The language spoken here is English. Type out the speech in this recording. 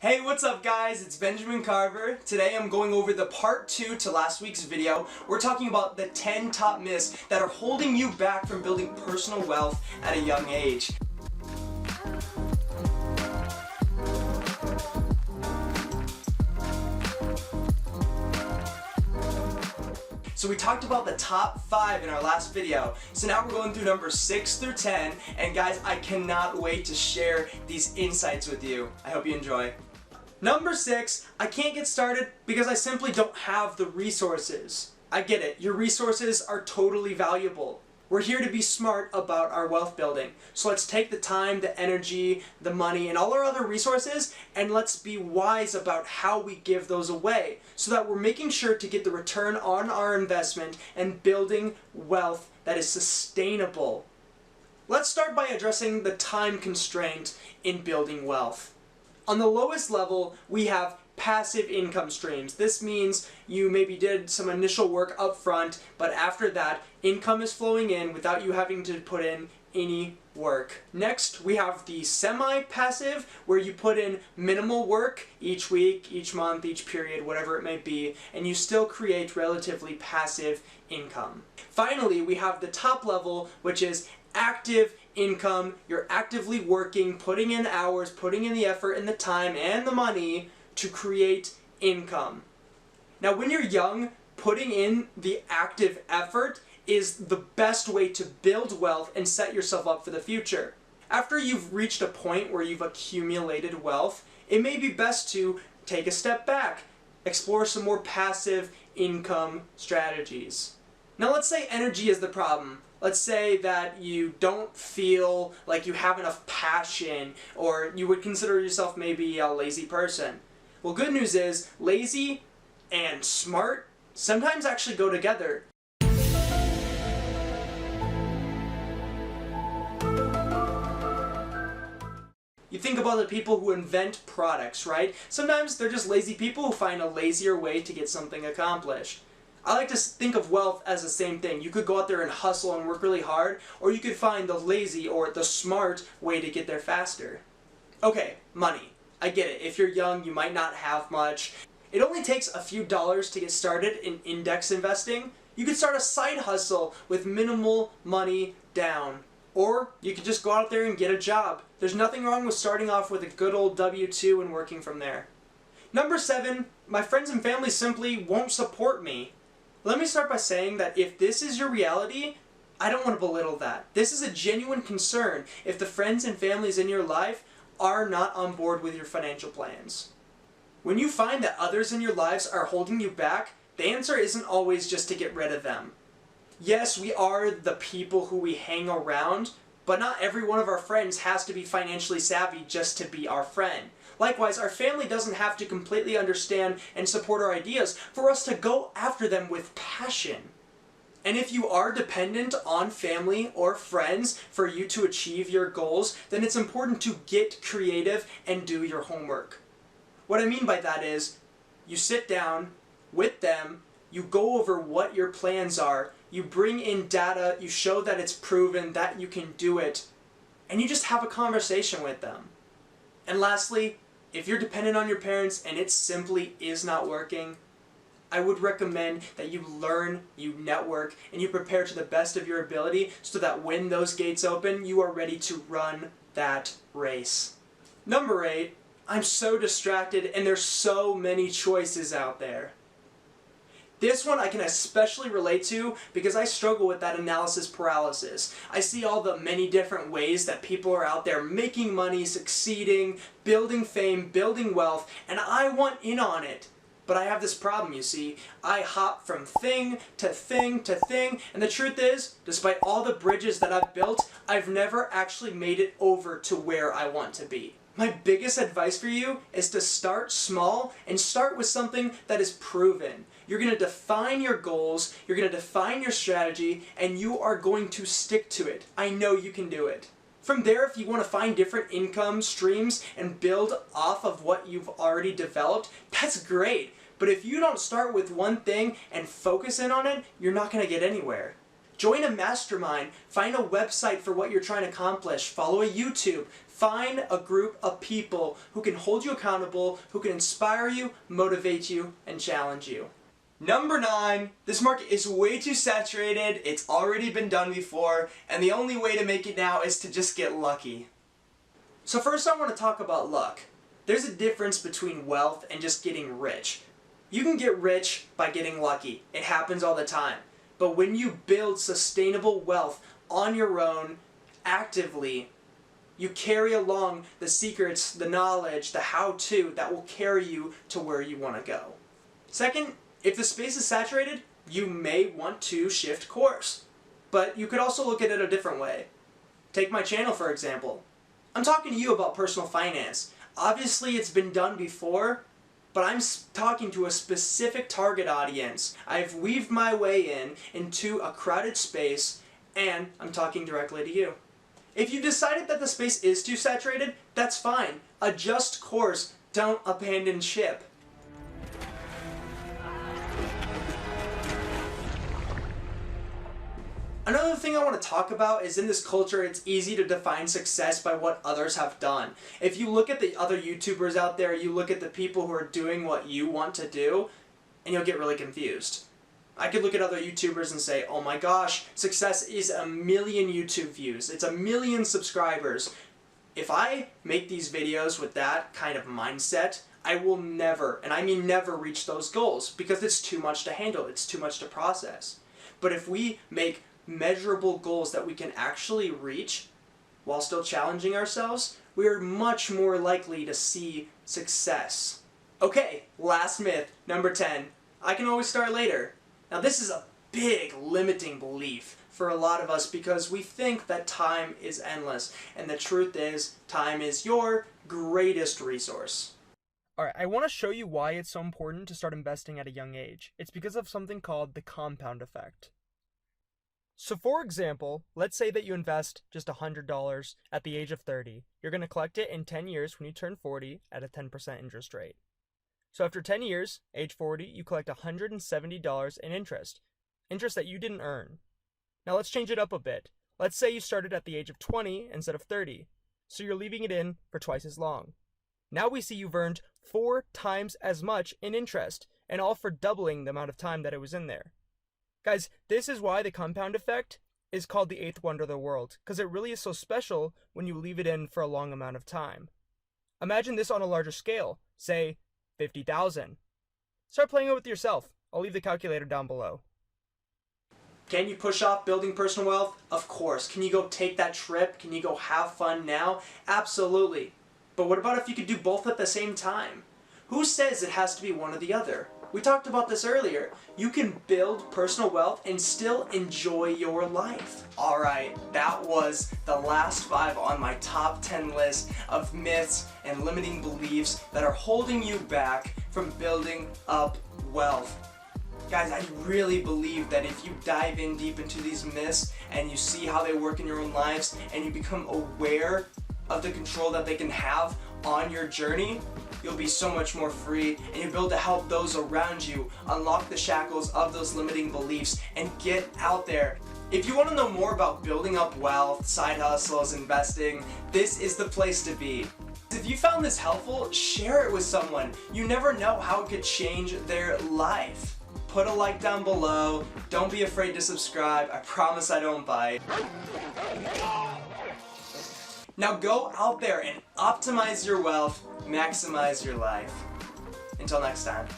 Hey, what's up guys? It's Benjamin Carver. Today I'm going over the part 2 to last week's video. We're talking about the 10 top myths that are holding you back from building personal wealth at a young age. So we talked about the top 5 in our last video. So now we're going through numbers 6 through 10. And guys, I cannot wait to share these insights with you. I hope you enjoy. Number 6, I can't get started because I simply don't have the resources. I get it, your resources are totally valuable. We're here to be smart about our wealth building. So let's take the time, the energy, the money, and all our other resources, and let's be wise about how we give those away so that we're making sure to get the return on our investment and building wealth that is sustainable. Let's start by addressing the time constraint in building wealth. On the lowest level, we have passive income streams. This means you maybe did some initial work up front, but after that, income is flowing in without you having to put in any work. Next, we have the semi-passive, where you put in minimal work each week, each month, each period, whatever it may be, and you still create relatively passive income. Finally, we have the top level, which is active income. You're actively working, putting in hours, putting in the effort and the time and the money to create income. Now, when you're young, putting in the active effort is the best way to build wealth and set yourself up for the future. After you've reached a point where you've accumulated wealth, it may be best to take a step back, explore some more passive income strategies. Now, let's say energy is the problem. Let's say that you don't feel like you have enough passion, or you would consider yourself maybe a lazy person. Well, good news is lazy and smart sometimes actually go together. You think about the people who invent products, right? Sometimes they're just lazy people who find a lazier way to get something accomplished. I like to think of wealth as the same thing. You could go out there and hustle and work really hard, or you could find the lazy or the smart way to get there faster. Okay, money. I get it. If you're young, you might not have much. It only takes a few dollars to get started in index investing. You could start a side hustle with minimal money down. Or you could just go out there and get a job. There's nothing wrong with starting off with a good old W-2 and working from there. Number 7, my friends and family simply won't support me. Let me start by saying that if this is your reality, I don't want to belittle that. This is a genuine concern if the friends and families in your life are not on board with your financial plans. When you find that others in your lives are holding you back, the answer isn't always just to get rid of them. Yes, we are the people who we hang around, but not every one of our friends has to be financially savvy just to be our friend. Likewise, our family doesn't have to completely understand and support our ideas for us to go after them with passion. And if you are dependent on family or friends for you to achieve your goals, then it's important to get creative and do your homework. What I mean by that is, you sit down with them, you go over what your plans are, you bring in data, you show that it's proven that you can do it, and you just have a conversation with them. And lastly, if you're dependent on your parents and it simply is not working, I would recommend that you learn, you network, and you prepare to the best of your ability so that when those gates open, you are ready to run that race. Number 8, I'm so distracted and there's so many choices out there. This one I can especially relate to because I struggle with that analysis paralysis. I see all the many different ways that people are out there making money, succeeding, building fame, building wealth, and I want in on it. But I have this problem, you see. I hop from thing to thing to thing, and the truth is, despite all the bridges that I've built, I've never actually made it over to where I want to be. My biggest advice for you is to start small and start with something that is proven. You're going to define your goals, you're going to define your strategy, and you are going to stick to it. I know you can do it. From there, if you want to find different income streams and build off of what you've already developed, that's great. But if you don't start with one thing and focus in on it, you're not going to get anywhere. Join a mastermind, find a website for what you're trying to accomplish, follow a YouTube, Find a group of people who can hold you accountable, who can inspire you, motivate you, and challenge you. Number 9, this market is way too saturated, it's already been done before, and the only way to make it now is to just get lucky. So first I want to talk about luck. There's a difference between wealth and just getting rich. You can get rich by getting lucky. It happens all the time. But when you build sustainable wealth on your own, actively, you carry along the secrets, the knowledge, the how-to that will carry you to where you want to go. Second, if the space is saturated, you may want to shift course. But you could also look at it a different way. Take my channel for example. I'm talking to you about personal finance. Obviously it's been done before, but I'm talking to a specific target audience. I've weaved my way into a crowded space, and I'm talking directly to you. If you decided that the space is too saturated, that's fine. Adjust course, don't abandon ship. Another thing I want to talk about is in this culture it's easy to define success by what others have done. If you look at the other YouTubers out there, you look at the people who are doing what you want to do, and you'll get really confused. I could look at other YouTubers and say, oh my gosh, success is 1 million YouTube views, it's 1 million subscribers. If I make these videos with that kind of mindset, I will never, and I mean never, reach those goals because it's too much to handle, it's too much to process. But if we make measurable goals that we can actually reach while still challenging ourselves, we are much more likely to see success. Okay, last myth, number 10. I can always start later. Now this is a big limiting belief for a lot of us because we think that time is endless, and the truth is time is your greatest resource. Alright, I want to show you why it's so important to start investing at a young age. It's because of something called the compound effect. So for example, let's say that you invest just $100 at the age of 30. You're going to collect it in 10 years when you turn 40 at a 10% interest rate. So after 10 years, age 40, you collect $170 in interest that you didn't earn. Now let's change it up a bit. Let's say you started at the age of 20 instead of 30. So you're leaving it in for twice as long. Now we see you've earned 4 times as much in interest, and all for doubling the amount of time that it was in there. Guys, this is why the compound effect is called the 8th wonder of the world, because it really is so special when you leave it in for a long amount of time. Imagine this on a larger scale, say 50,000. Start playing it with yourself. I'll leave the calculator down below. Can you push off building personal wealth? Of course. Can you go take that trip? Can you go have fun now? Absolutely. But what about if you could do both at the same time? Who says it has to be one or the other? We talked about this earlier. You can build personal wealth and still enjoy your life. Alright, that was the last 5 on my top 10 list of myths and limiting beliefs that are holding you back from building up wealth. Guys, I really believe that if you dive in deep into these myths and you see how they work in your own lives and you become aware of the control that they can have on your journey, you'll be so much more free, and you'll be able to help those around you unlock the shackles of those limiting beliefs and get out there. If you want to know more about building up wealth, side hustles, investing, this is the place to be. If you found this helpful, share it with someone. You never know how it could change their life. Put a like down below. Don't be afraid to subscribe. I promise I don't bite. Now go out there and optimize your wealth, maximize your life. Until next time.